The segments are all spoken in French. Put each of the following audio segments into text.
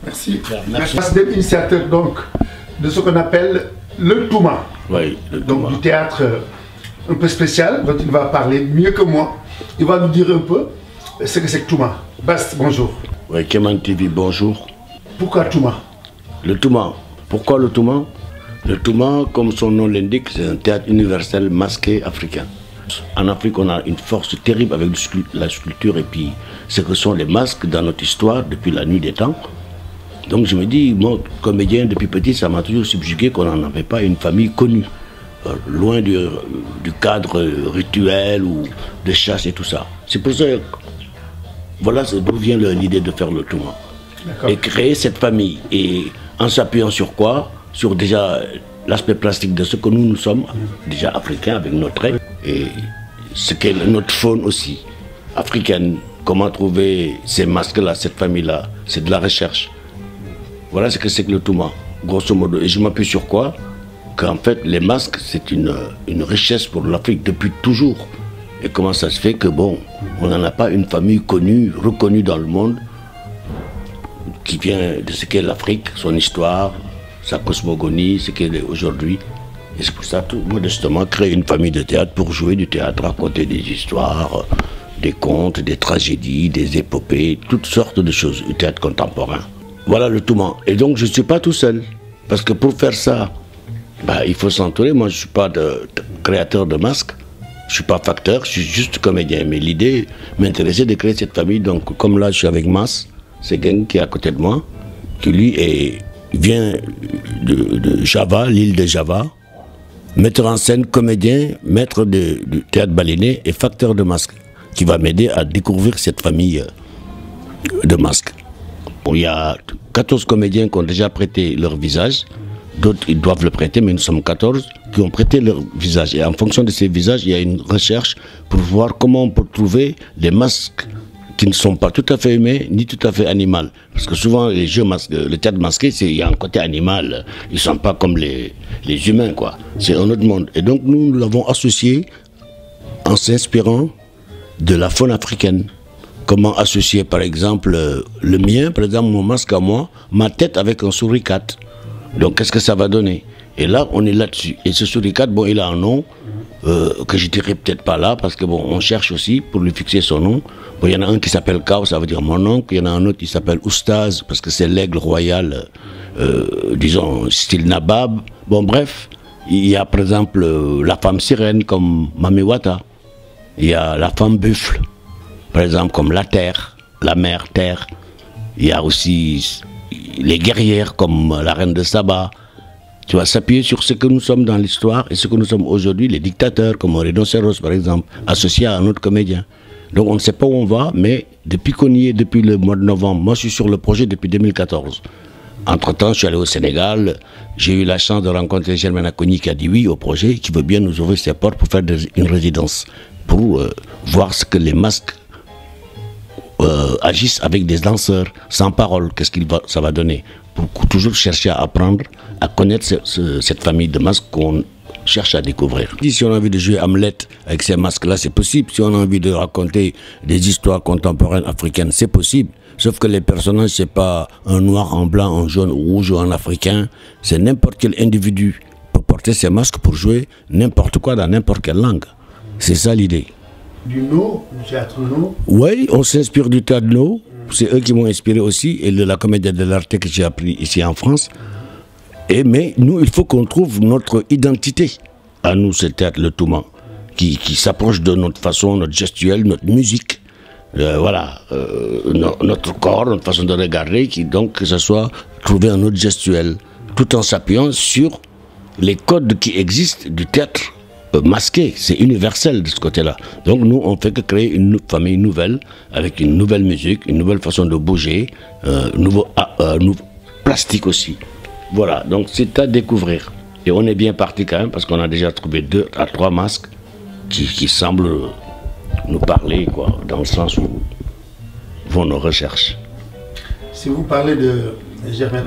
Merci. Merci. Vous êtes initiateur donc de ce qu'on appelle le Touma. Oui, le donc Touma. Du théâtre un peu spécial dont il va parler mieux que moi. Il va nous dire un peu ce que c'est que Touma. Bast, bonjour. Oui, Kéman TV, bonjour. Pourquoi Touma? Le Touma. Pourquoi le Touma? Le Touma, comme son nom l'indique, c'est un théâtre universel masqué africain. En Afrique, on a une force terrible avec la sculpture et puis ce que sont les masques dans notre histoire depuis la nuit des temps. Donc je me dis, moi, comédien, depuis petit, ça m'a toujours subjugué qu'on n'en avait pas une famille connue, loin du cadre rituel ou de chasse et tout ça. C'est pour ça que, voilà d'où vient l'idée de faire le Touma. Et créer cette famille. Et en s'appuyant sur quoi? Sur déjà l'aspect plastique de ce que nous sommes, déjà africains avec nos traits, et ce qu'est notre faune aussi, africaine. Comment trouver ces masques-là, cette famille-là? C'est de la recherche. Voilà ce que c'est que le Touma, grosso modo. Et je m'appuie sur quoi? Qu'en fait, les masques, c'est une richesse pour l'Afrique depuis toujours. Et comment ça se fait que, bon, on n'en a pas une famille connue, reconnue dans le monde, qui vient de ce qu'est l'Afrique, son histoire, sa cosmogonie, ce qu'elle est aujourd'hui. Et c'est pour ça, tout modestement, créer une famille de théâtre pour jouer du théâtre, raconter des histoires, des contes, des tragédies, des épopées, toutes sortes de choses, du théâtre contemporain. Voilà le Touma. Et donc, je ne suis pas tout seul. Parce que pour faire ça, bah, il faut s'entourer. Moi, je ne suis pas créateur de masques. Je ne suis pas facteur, je suis juste comédien. Mais l'idée m'intéressait de créer cette famille. Donc, comme là, je suis avec Mas, c'est quelqu'un qui est à côté de moi, qui lui vient de Java, l'île de Java, metteur en scène, comédien, maître du théâtre baleiné et facteur de masques, qui va m'aider à découvrir cette famille de masques. Bon, il y a 14 comédiens qui ont déjà prêté leur visage, d'autres ils doivent le prêter, mais nous sommes 14 qui ont prêté leur visage. Et en fonction de ces visages, il y a une recherche pour voir comment on peut trouver des masques qui ne sont pas tout à fait humains ni tout à fait animaux. Parce que souvent, les jeux masqués, le théâtre masqué, il y a un côté animal. Ils ne sont pas comme les humains, quoi. C'est un autre monde. Et donc, nous l'avons associé en s'inspirant de la faune africaine. Comment associer, par exemple, le mien, par exemple, mon masque à moi, ma tête avec un souricate. Donc, qu'est-ce que ça va donner? Et là, on est là-dessus. Et ce souricate, bon, il a un nom que je dirais peut-être pas là, parce que bon, on cherche aussi pour lui fixer son nom. Bon, il y en a un qui s'appelle Kao, ça veut dire mon oncle. Il y en a un autre qui s'appelle Oustaz, parce que c'est l'aigle royal, disons, style Nabab. Bon, bref, il y a par exemple la femme sirène comme Mamiwata. Il y a la femme buffle, par exemple, comme la terre, la mère terre. Il y a aussi les guerrières comme la reine de Saba. Tu vas s'appuyer sur ce que nous sommes dans l'histoire et ce que nous sommes aujourd'hui, les dictateurs, comme un rhinocéros par exemple, associé à un autre comédien. Donc on ne sait pas où on va, mais depuis qu'on y est, depuis le mois de novembre, moi je suis sur le projet depuis 2014. Entre-temps, je suis allé au Sénégal, j'ai eu la chance de rencontrer Germaine Acogny qui a dit oui au projet, qui veut bien nous ouvrir ses portes pour faire une résidence, pour voir ce que les masques agissent avec des danseurs sans parole, qu'est-ce que ça va donner, pour toujours chercher à apprendre, à connaître cette famille de masques qu'on cherche à découvrir. Si on a envie de jouer Hamlet avec ces masques-là, c'est possible. Si on a envie de raconter des histoires contemporaines africaines, c'est possible. Sauf que les personnages, c'est pas un noir, un blanc, un jaune, un rouge ou un africain. C'est n'importe quel individu peut porter ces masques pour jouer n'importe quoi dans n'importe quelle langue. C'est ça l'idée. Du No, du théâtre No? Oui, on s'inspire du théâtre No. C'est eux qui m'ont inspiré aussi, et de la comédie de l'arte que j'ai appris ici en France. Mais nous, il faut qu'on trouve notre identité à nous, ce théâtre, le Touma, qui s'approche de notre façon, notre gestuelle, notre musique, voilà, notre corps, notre façon de regarder, donc que ce soit trouver un autre gestuel, tout en s'appuyant sur les codes qui existent du théâtre masqué, c'est universel de ce côté-là. Donc nous, on fait que créer une famille nouvelle, avec une nouvelle musique, une nouvelle façon de bouger, nouveau plastique aussi. Voilà, donc c'est à découvrir. Et on est bien parti quand même, parce qu'on a déjà trouvé 2 à 3 masques qui semblent nous parler, quoi, dans le sens où vont nos recherches. Si vous parlez de Germaine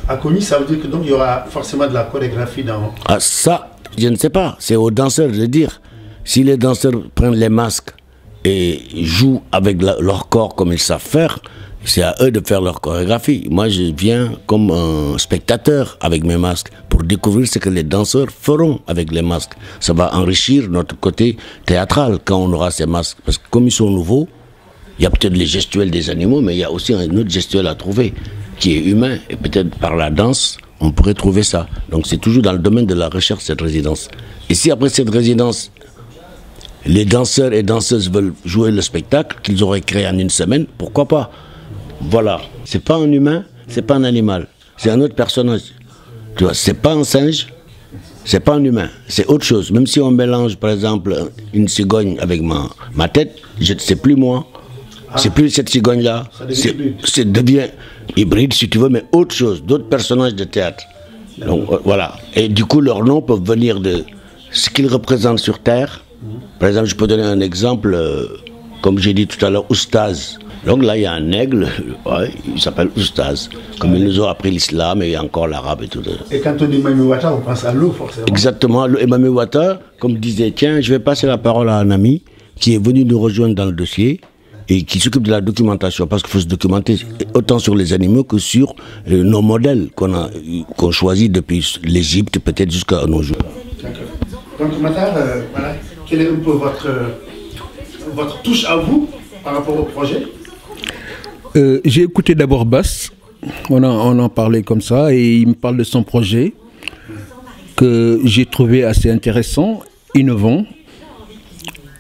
Acogny, ça veut dire que donc il y aura forcément de la chorégraphie dans... Ah ça, je ne sais pas, c'est aux danseurs de dire. Si les danseurs prennent les masques et jouent avec leur corps comme ils savent faire, c'est à eux de faire leur chorégraphie. Moi, je viens comme un spectateur avec mes masques pour découvrir ce que les danseurs feront avec les masques. Ça va enrichir notre côté théâtral quand on aura ces masques. Parce que comme ils sont nouveaux, il y a peut-être les gestuels des animaux, mais il y a aussi un autre gestuel à trouver qui est humain. Et peut-être par la danse, on pourrait trouver ça. Donc c'est toujours dans le domaine de la recherche, cette résidence. Et si après cette résidence, les danseurs et danseuses veulent jouer le spectacle qu'ils auraient créé en une semaine, pourquoi pas? Voilà, c'est pas un humain, c'est pas un animal, c'est un autre personnage. Tu vois, c'est pas un singe, c'est pas un humain, c'est autre chose. Même si on mélange par exemple une cigogne avec ma tête, c'est plus moi, c'est plus cette cigogne-là, c'est devient hybride si tu veux, mais autre chose, d'autres personnages de théâtre. Donc voilà, et du coup leurs noms peuvent venir de ce qu'ils représentent sur Terre. Par exemple, je peux donner un exemple, comme j'ai dit tout à l'heure, Oustaz. Donc là, il y a un aigle, ouais, il s'appelle Oustaz. Comme ils nous ont appris l'islam et il y a encore l'arabe et tout. Et quand on dit Mami Wata, on pense à l'eau forcément. Exactement, l'eau. Et Mami Wata, comme disait, tiens, je vais passer la parole à un ami qui est venu nous rejoindre dans le dossier et qui s'occupe de la documentation, parce qu'il faut se documenter autant sur les animaux que sur nos modèles qu'on choisit depuis l'Égypte, peut-être jusqu'à nos jours. D'accord. Donc Matar, voilà, quelle est un peu votre touche à vous par rapport au projet? J'ai écouté d'abord Bass, on en parlait comme ça, et il me parle de son projet que j'ai trouvé assez intéressant, innovant,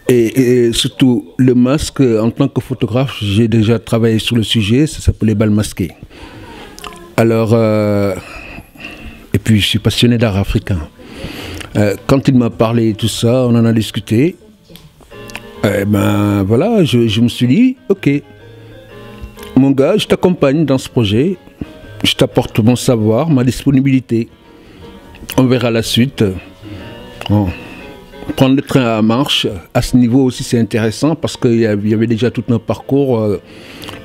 et surtout le masque. En tant que photographe, j'ai déjà travaillé sur le sujet, ça s'appelait Bal masqué. Alors, et puis je suis passionné d'art africain. Quand il m'a parlé de tout ça, on en a discuté. Ben voilà, je me suis dit, ok, mon gars, je t'accompagne dans ce projet, je t'apporte mon savoir, ma disponibilité. On verra la suite. Bon. Prendre le train à marche, à ce niveau aussi c'est intéressant parce qu'il y avait déjà tout un parcours.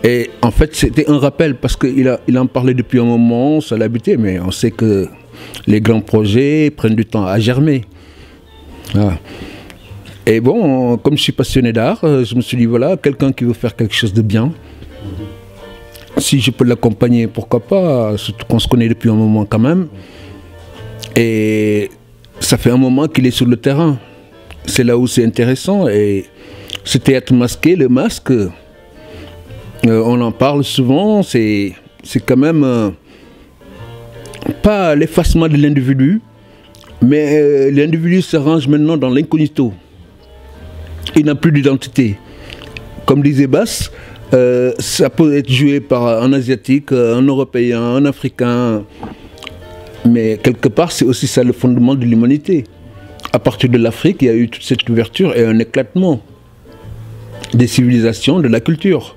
Et en fait c'était un rappel parce qu'il en parlait depuis un moment, ça l'habitait, mais on sait que les grands projets prennent du temps à germer. Voilà. Et bon, comme je suis passionné d'art, je me suis dit, voilà, quelqu'un qui veut faire quelque chose de bien, si je peux l'accompagner, pourquoi pas, surtout qu'on se connaît depuis un moment quand même. Et ça fait un moment qu'il est sur le terrain. C'est là où c'est intéressant. Et ce théâtre masqué, le masque, on en parle souvent, c'est quand même pas l'effacement de l'individu, mais l'individu se range maintenant dans l'incognito. Il n'a plus d'identité. Comme disait Bass, ça peut être joué par un Asiatique, un Européen, un Africain, mais quelque part c'est aussi ça le fondement de l'humanité. À partir de l'Afrique, il y a eu toute cette ouverture et un éclatement des civilisations, de la culture.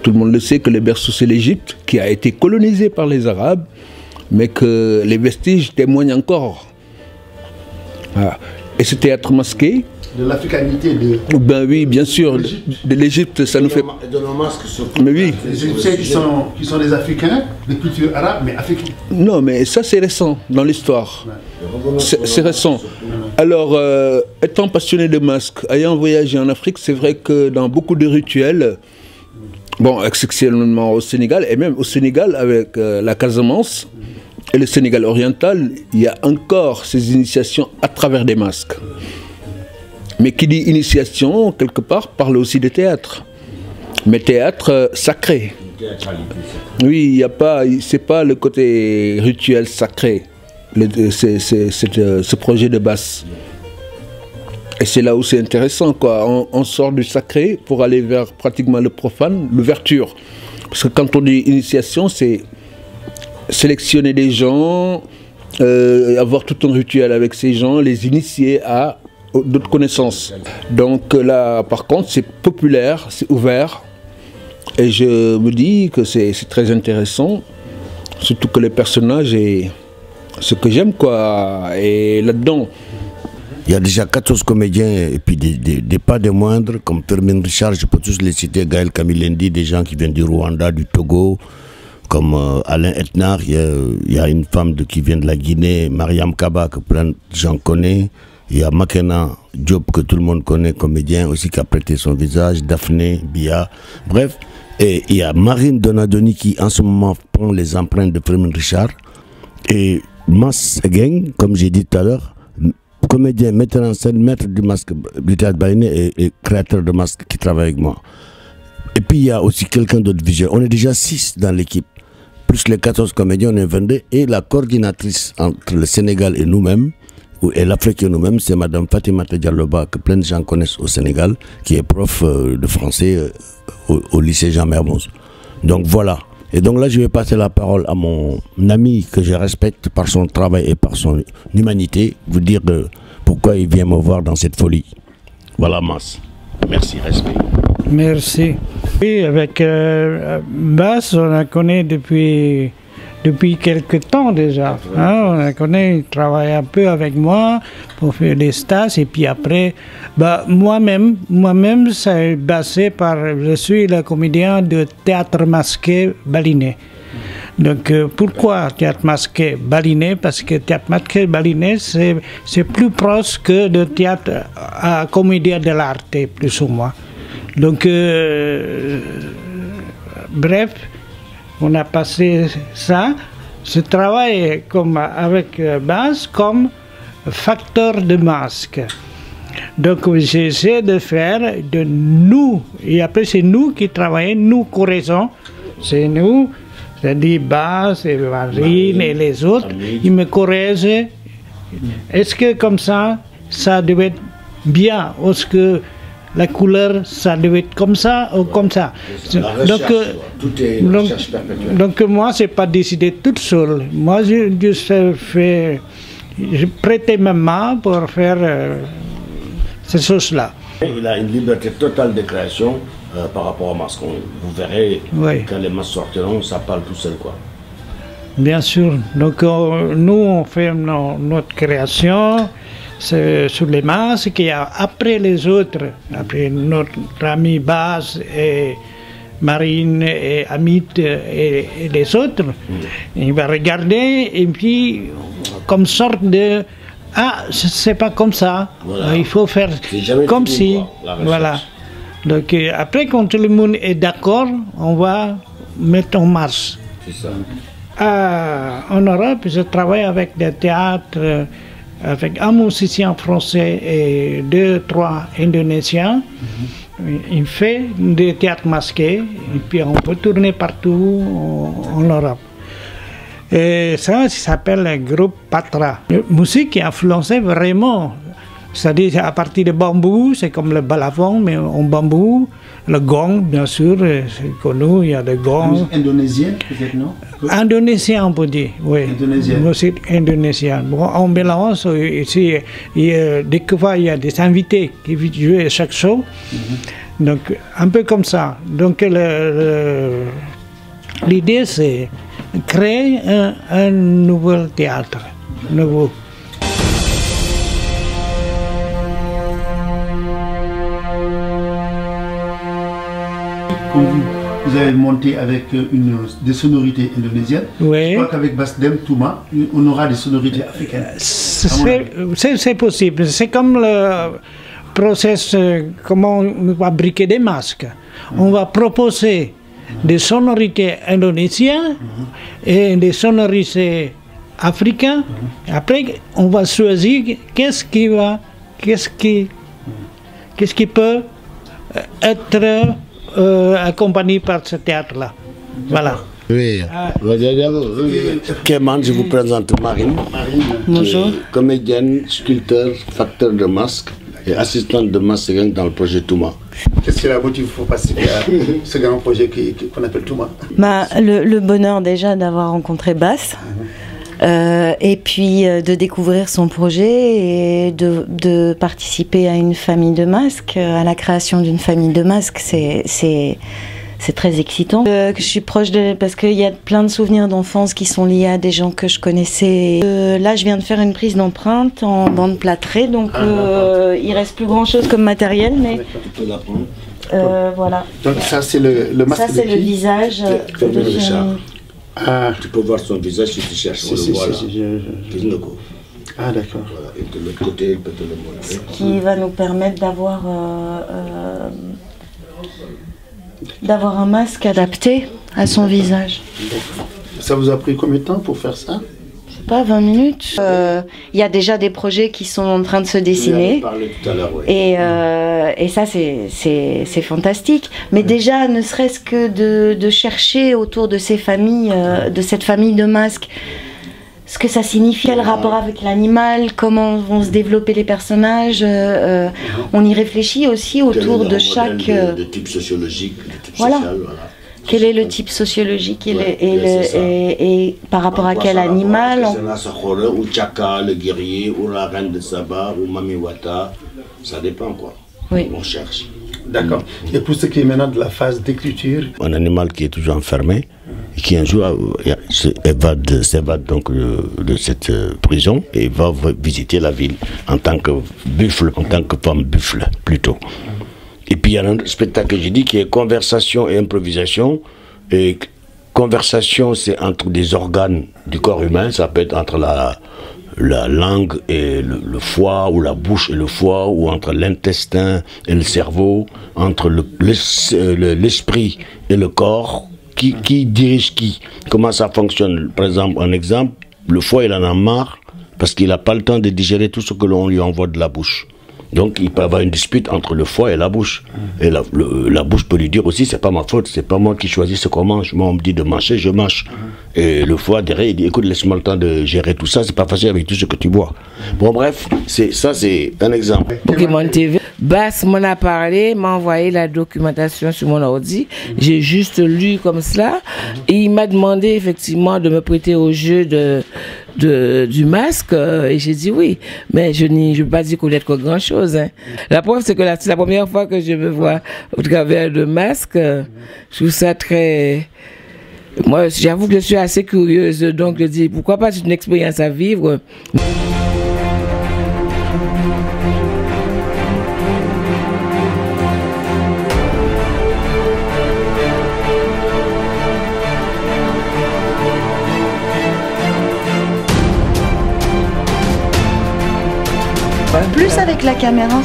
Tout le monde le sait que le berceau c'est l'Égypte, qui a été colonisée par les Arabes, mais que les vestiges témoignent encore. Voilà. Et ce théâtre masqué, de l'africanité de... Ben oui, bien sûr, de l'Égypte, ça nous fait... De nos masques surtout. Mais oui. Les Égyptiens qui sont des Africains, de culture arabe, mais africaine. Non, mais ça c'est récent dans l'histoire. Ouais. C'est récent. Alors, étant passionné de masques, ayant voyagé en Afrique, c'est vrai que dans beaucoup de rituels, bon, exceptionnellement au Sénégal, et même au Sénégal avec la Casamance et le Sénégal oriental, il y a encore ces initiations à travers des masques. Mais qui dit initiation, quelque part, parle aussi de théâtre. Mais théâtre sacré. Oui, il n'y a pas, c'est pas le côté rituel sacré, ce projet de Bass. Et c'est là où c'est intéressant, quoi. On sort du sacré pour aller vers pratiquement le profane, l'ouverture. Parce que quand on dit initiation, c'est sélectionner des gens avoir tout un rituel avec ces gens, les initier à d'autres connaissances. Donc là, par contre, c'est populaire, c'est ouvert. Et je me dis que c'est très intéressant, surtout que les personnages et ce que j'aime, quoi, et là-dedans. Il y a déjà 14 comédiens et puis des pas des moindres, comme Firmin Richard, je peux tous les citer, Gaël Kamilendi, des gens qui viennent du Rwanda, du Togo, comme Alain Etnar, il y a une femme qui vient de la Guinée, Mariam Kaba, que plein de gens connaissent. Il y a Makena Diop, que tout le monde connaît, comédien aussi, qui a prêté son visage, Daphné, Bia, bref. Et il y a Marine Donadoni qui en ce moment prend les empreintes de Firmin Richard. Et Mas Gang, comme j'ai dit tout à l'heure, comédien, metteur en scène, maître du masque du théâtre baïné et créateur de masques qui travaille avec moi. Et puis il y a aussi quelqu'un d'autre visuel. On est déjà 6 dans l'équipe. Plus les 14 comédiens, on est 22. Et la coordinatrice entre le Sénégal et nous-mêmes, et l'Afrique et nous-mêmes, c'est Madame Fatimata Dialloba, que plein de gens connaissent au Sénégal, qui est prof de français au lycée Jean Mermoz. Donc voilà. Et donc là, je vais passer la parole à mon ami que je respecte par son travail et par son humanité, vous dire pourquoi il vient me voir dans cette folie. Voilà, Mas. Merci, respect. Merci. Oui, avec Bass, on la connaît depuis quelque temps déjà. Hein, on la connaît, il travaille un peu avec moi pour faire des stages. Et puis après, moi-même, c'est basé par... Je suis le comédien de théâtre masqué balinais. Donc pourquoi théâtre masqué balinais? Parce que théâtre masqué balinais, c'est plus proche que le théâtre à comédie de l'art, plus ou moins. Donc, bref, on a passé ça. Je travaille avec Bass comme facteur de masque. Donc j'essaie de faire de nous, et après c'est nous qui travaillons, nous corrigeons, c'est nous, c'est-à-dire Bass et Marine et les autres, ils me corrigent. Est-ce que comme ça devait être bien, est-ce que la couleur, ça devait être comme ça ou comme ça. Donc moi, je n'ai pas décidé toute seule. Moi, j'ai prêté ma main pour faire ces choses-là. Il a une liberté totale de création par rapport au masque. Vous verrez, quand les masques sortiront, ça parle tout seul, quoi. Bien sûr. Donc nous, on fait notre création. Sur les masques, et après les autres, après notre ami Bass et Marine et Amit et les autres, il va regarder et puis comme sorte de c'est pas comme ça, voilà. Il faut faire comme si, voilà. Donc après quand tout le monde est d'accord, on va mettre en marche. C'est ça. En Europe, je travaille avec des théâtres. Avec un musicien français et 2-3 Indonésiens. Il fait des théâtres masqués et puis on peut tourner partout en Europe. Et ça s'appelle le groupe Patra. La musique qui a influencé vraiment, c'est-à-dire à partir de bambou, c'est comme le balafon mais en bambou. Le gong, bien sûr, c'est connu, il y a des gongs. Indonésien, peut-être, non? Indonésien, on peut dire, oui. Indonésien. Musique indonésienne. Bon, on mélange ici, dès que il y a des invités qui jouent chaque show. Donc, un peu comme ça. Donc, l'idée, c'est créer un nouveau théâtre, nouveau. Vous avez monté avec des sonorités indonésiennes. Oui. Je crois qu'avec Basdem Touma, on aura des sonorités africaines. C'est possible. C'est comme le process, comment on va fabriquer des masques. On va proposer des sonorités indonésiennes et des sonorités africaines. Après, on va choisir qu'est-ce qui peut être accompagné par ce théâtre-là. Voilà. Oui. Kéman, je vous présente Marine. Bonjour. Comédienne, sculpteur, facteur de masques et assistante de masque dans le projet Touma. Qu'est-ce qui la motive pour participer à ce grand projet qu'on appelle Touma? Le bonheur déjà d'avoir rencontré Bass. Et puis de découvrir son découvrir et de participer à une famille de masques, à la création d'une famille de masques, c'est très excitant. Que je suis proche parce qu'il y a plein de souvenirs d'enfance qui sont liés à des gens que je connaissais. Là, je viens de faire une prise d'empreinte en bande plâtrée, donc il reste plus grand chose comme matériel, mais voilà. Donc ça c'est le masque. Ça c'est le visage de Fiammi. Tu peux voir son visage si tu cherches, on le voit là. Ah d'accord. Voilà. Et de l'autre côté, il peut te le montrer. Ce qui va nous permettre d'avoir un masque adapté à son visage. Ça vous a pris combien de temps pour faire ça? Je sais pas, 20 minutes. Il y a déjà des projets qui sont en train de se dessiner. Tout à l'heure, oui. Et ça, c'est fantastique. Mais déjà, ne serait-ce que de chercher autour de ces familles, de cette famille de masques, ce que ça signifie, le rapport avec l'animal, comment vont se développer les personnages. On y réfléchit aussi autour de chaque... De type sociologique, de type voilà. social, voilà. Quel est le type sociologique et par rapport à quel animal Ou Tchaka, le guerrier, ou la reine de Saba, ou Mamiwata, ça dépend quoi. Oui. On cherche. D'accord. Et pour ce qui est maintenant de la phase d'écriture, un animal qui est toujours enfermé, et qui un jour s'évade donc de cette prison et va visiter la ville en tant que buffle, en tant que femme buffle plutôt. Et puis il y a un spectacle que j'ai dit qui est conversation et improvisation. Et conversation, c'est entre des organes du corps humain, ça peut être entre la langue et le foie, ou la bouche et le foie, ou entre l'intestin et le cerveau, entre l'esprit et le corps. Qui dirige qui? Comment ça fonctionne? Par exemple, un exemple, le foie il en a marre parce qu'il n'a pas le temps de digérer tout ce que l'on lui envoie de la bouche. Donc il peut y avoir une dispute entre le foie et la bouche. Et la bouche peut lui dire aussi, c'est pas ma faute, c'est pas moi qui choisis ce qu'on mange. Moi on me dit de mâcher, je mâche. Et le foie derrière il dit, écoute, laisse-moi le temps de gérer tout ça, c'est pas facile avec tout ce que tu bois. Bon bref, ça c'est un exemple. Pokémon TV. Bass m'en a parlé, m'a envoyé la documentation sur mon ordi. J'ai juste lu comme cela. Et il m'a demandé effectivement de me prêter au jeu du masque. Et j'ai dit oui. Mais je ne peux pas dire connaître grand chose. Hein. La preuve, c'est que c'est la première fois que je me vois au travers de masque. Je trouve ça très... Moi, j'avoue que je suis assez curieuse. Donc, je dis, pourquoi pas, c'est une expérience à vivre. Plus avec la caméra.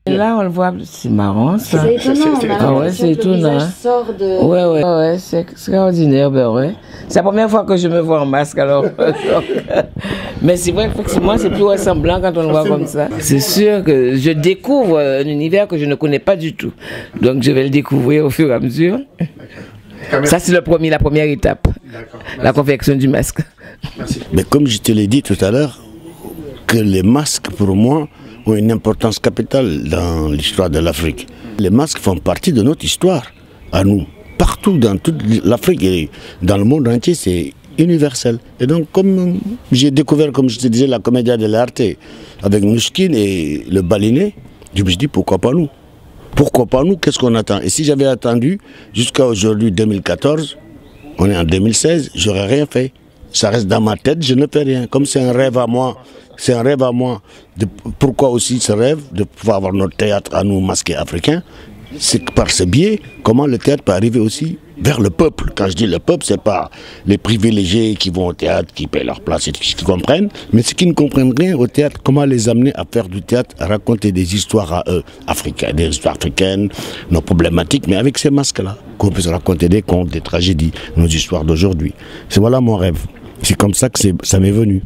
Là, on le voit, c'est marrant ça. C'est étonnant. Ah ouais, c'est étonnant. Sort de... Ouais, c'est extraordinaire, ben ouais. C'est la première fois que je me vois en masque alors. Mais c'est vrai qu'effectivement, c'est plus ressemblant quand on le voit comme ça. C'est sûr que je découvre un univers que je ne connais pas du tout. Donc je vais le découvrir au fur et à mesure. Ça, c'est la première étape. La confection du masque. merci. Mais comme je te l'ai dit tout à l'heure, que les masques pour moi ont une importance capitale dans l'histoire de l'Afrique. Les masques font partie de notre histoire, à nous. Partout dans toute l'Afrique et dans le monde entier, c'est universel. Et donc, comme j'ai découvert, comme je te disais, la commedia dell'arte avec Mnouchkine et le Baliné, je me suis dit, pourquoi pas nous? Pourquoi pas nous? Qu'est-ce qu'on attend? Et si j'avais attendu jusqu'à aujourd'hui, 2014, on est en 2016, j'aurais rien fait. Ça reste dans ma tête, je ne fais rien. Comme c'est un rêve à moi, c'est un rêve à moi. Pourquoi aussi ce rêve de pouvoir avoir notre théâtre à nous, masqués africains? C'est par ce biais, comment le théâtre peut arriver aussi vers le peuple. Quand je dis le peuple, c'est pas les privilégiés qui vont au théâtre, qui paient leur place et qui comprennent, mais ceux qui ne comprennent rien au théâtre, comment les amener à faire du théâtre, à raconter des histoires à eux, africaines, des histoires africaines, nos problématiques, mais avec ces masques-là, qu'on puisse raconter des contes, des tragédies, nos histoires d'aujourd'hui. C'est voilà mon rêve. C'est comme ça que ça m'est venu.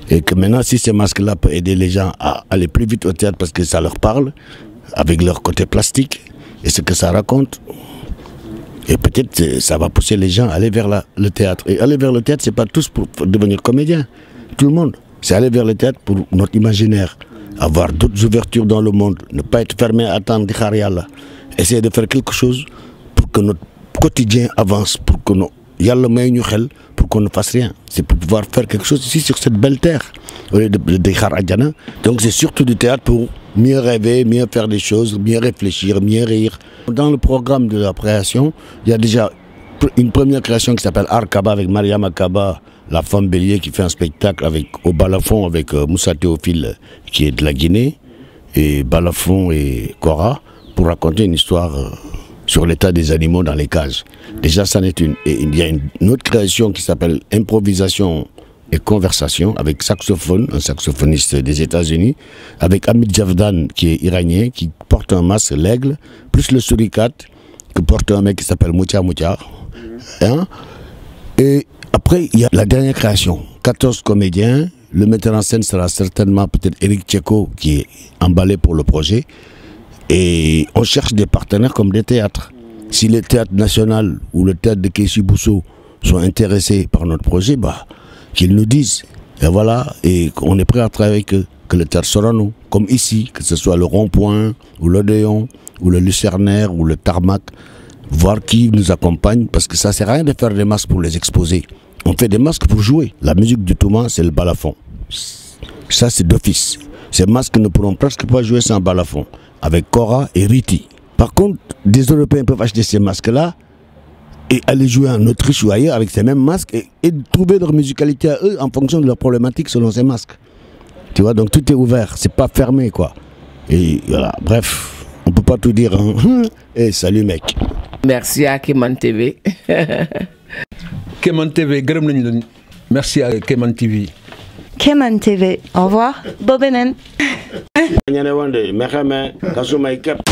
Et que maintenant, si ces masques-là peuvent aider les gens à aller plus vite au théâtre parce que ça leur parle, avec leur côté plastique et ce que ça raconte, et peut-être ça va pousser les gens à aller vers le théâtre. Et aller vers le théâtre, c'est pas tous pour devenir comédien. Tout le monde. C'est aller vers le théâtre pour notre imaginaire, avoir d'autres ouvertures dans le monde, ne pas être fermé à attendre di xaar Yàlla, essayer de faire quelque chose pour que notre quotidien avance, pour que Yàlla may ñu xel, pour qu'on ne fasse rien. C'est pour pouvoir faire quelque chose ici sur cette belle terre, au lieu de xaar àjjana. Donc c'est surtout du théâtre pour mieux rêver, mieux faire des choses, mieux réfléchir, mieux rire. Dans le programme de la création, il y a déjà une première création qui s'appelle Arkaba avec Mariam Akaba, la femme bélier qui fait un spectacle au balafon avec Moussa Théophile qui est de la Guinée, et balafon et Kora pour raconter une histoire sur l'état des animaux dans les cages. Déjà, ça n'est une. Et il y a une autre création qui s'appelle Improvisation et conversation avec saxophone, un saxophoniste des États-Unis, avec Hamid Javdan qui est iranien, qui porte un masque, l'aigle, plus le suricate que porte un mec qui s'appelle Moucha Moucha. Hein? Et après, il y a la dernière création, 14 comédiens. Le metteur en scène sera certainement peut-être Eric Tcheko qui est emballé pour le projet. Et on cherche des partenaires comme des théâtres. Si le théâtre national ou le théâtre de Keïsi Bousso sont intéressés par notre projet, bah, qu'ils nous disent. Et voilà, et on est prêt à travailler avec eux, que le théâtre Sorano, comme ici, que ce soit le Rond-Point, ou l'Odéon, ou le Lucernaire, ou le Tarmac, voir qui nous accompagne, parce que ça ne sert à rien de faire des masques pour les exposer. On fait des masques pour jouer. La musique du Touma, c'est le balafon. Ça, c'est d'office. Ces masques ne pourront presque pas jouer sans balafon, avec Kora et Riti. Par contre, des Européens peuvent acheter ces masques-là et aller jouer en Autriche ou ailleurs avec ces mêmes masques et trouver leur musicalité à eux en fonction de leur problématique selon ces masques. Tu vois, donc tout est ouvert, c'est pas fermé, quoi. Et voilà, bref, on peut pas tout dire. Hein. Et salut, mec. Merci à Kéman TV. Kéman TV, gërëm nañ la. Merci à Kéman TV. Kéman TV, au revoir. Bobenen. Ñane wonde, mexeme, kasumay kep.